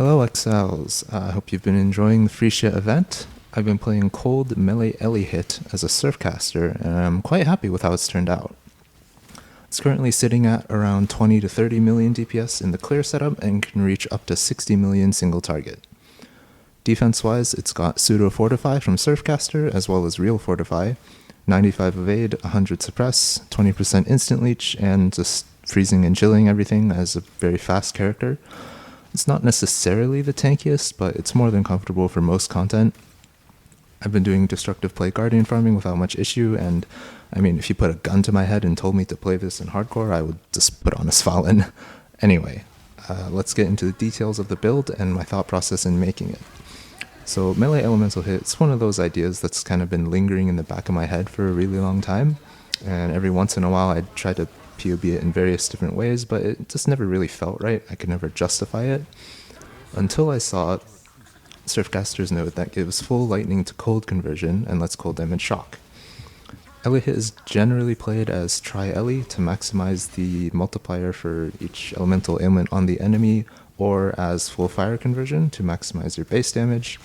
Hello Exiles, I hope you've been enjoying the Phrecia event. I've been playing Cold Melee Ellie Hit as a Surfcaster, and I'm quite happy with how it's turned out. It's currently sitting at around 20 to 30 million DPS in the clear setup and can reach up to 60 million single target. Defense-wise, it's got Pseudo Fortify from Surfcaster as well as Real Fortify, 95 Evade, 100 Suppress, 20% Instant Leech, and just freezing and chilling everything as a very fast character. It's not necessarily the tankiest, but it's more than comfortable for most content. I've been doing destructive play Guardian farming without much issue, and I mean, if you put a gun to my head and told me to play this in hardcore, I would just put on a Svalin. Anyway, let's get into the details of the build and my thought process in making it. So Melee Elemental Hit, it's one of those ideas that's kind of been lingering in the back of my head for a really long time, and every once in a while I try to PoE it in various different ways, but it just never really felt right. I could never justify it until I saw Surfcaster's node that gives full lightning to cold conversion and lets cold damage shock. Ellie Hit is generally played as Try Ellie to maximize the multiplier for each elemental ailment on the enemy, or as full fire conversion to maximize your base damage.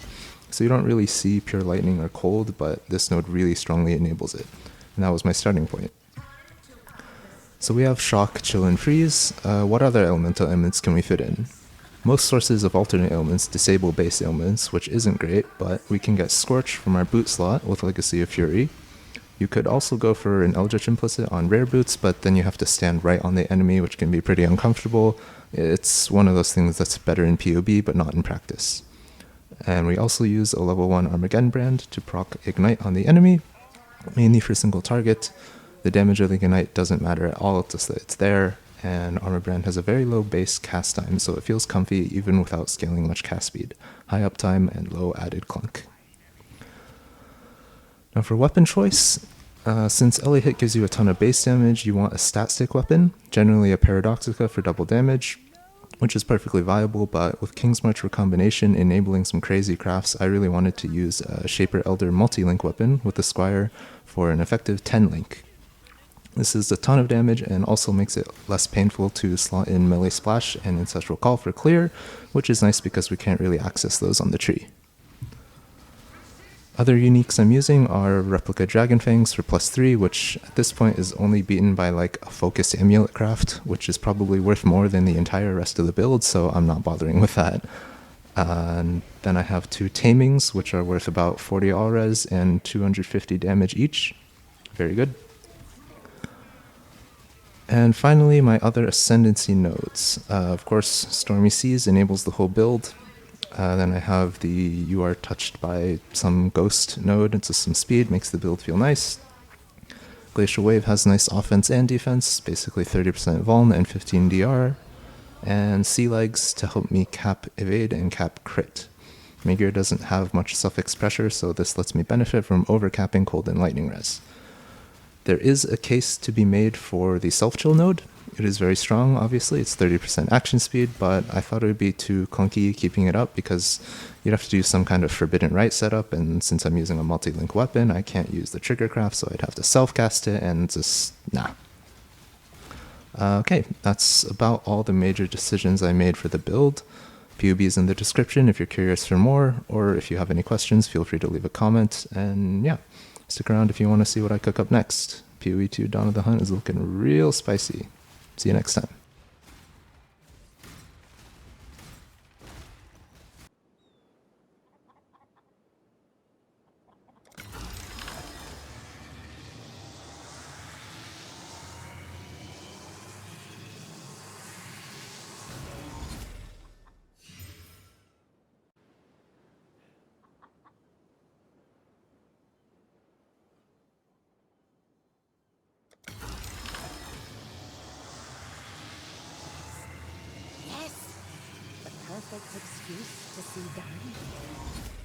So you don't really see pure lightning or cold, but this node really strongly enables it. And that was my starting point. So we have Shock, Chill, and Freeze. What other elemental ailments can we fit in? Most sources of alternate ailments disable base ailments, which isn't great, but we can get Scorch from our boot slot with Legacy of Fury. You could also go for an Eldritch Implicit on rare boots, but then you have to stand right on the enemy, which can be pretty uncomfortable. It's one of those things that's better in PoE, but not in practice. And we also use a level 1 Armageddon brand to proc Ignite on the enemy, mainly for single target. The damage of the Ignite doesn't matter at all, it's just that it's there, and Armor Brand has a very low base cast time, so it feels comfy even without scaling much cast speed, high uptime, and low added clunk. Now for weapon choice, since Ellie Hit gives you a ton of base damage, you want a stat stick weapon, generally a Paradoxica for double damage, which is perfectly viable, but with King's March recombination enabling some crazy crafts, I really wanted to use a Shaper Elder multi-link weapon with the Squire for an effective 10-link. This is a ton of damage and also makes it less painful to slot in Melee Splash and Ancestral Call for clear, which is nice because we can't really access those on the tree. Other uniques I'm using are Replica Dragonfangs for +3, which at this point is only beaten by like a Focused Amulet craft, which is probably worth more than the entire rest of the build, so I'm not bothering with that. And then I have 2 Tamings, which are worth about 40 all-res and 250 damage each. Very good. And finally, my other Ascendancy nodes. Of course, Stormy Seas enables the whole build. Then I have the You Are Touched by Some Ghost node, it's just some speed, makes the build feel nice. Glacial Wave has nice offense and defense, basically 30% Vuln and 15 DR. And Sea Legs to help me cap evade and cap crit. Meteor doesn't have much suffix pressure, so this lets me benefit from overcapping cold and lightning res. There is a case to be made for the self-chill node. It is very strong, obviously, it's 30% action speed, but I thought it would be too clunky keeping it up because you'd have to do some kind of Forbidden Right setup, and since I'm using a multi-link weapon, I can't use the trigger craft, so I'd have to self-cast it, and just, nah. Okay, that's about all the major decisions I made for the build. PoE is in the description if you're curious for more, or if you have any questions, feel free to leave a comment, and yeah. Stick around if you want to see what I cook up next. PoE 2 Dawn of the Hunt is looking real spicy. See you next time. Yes! The perfect excuse to see dying.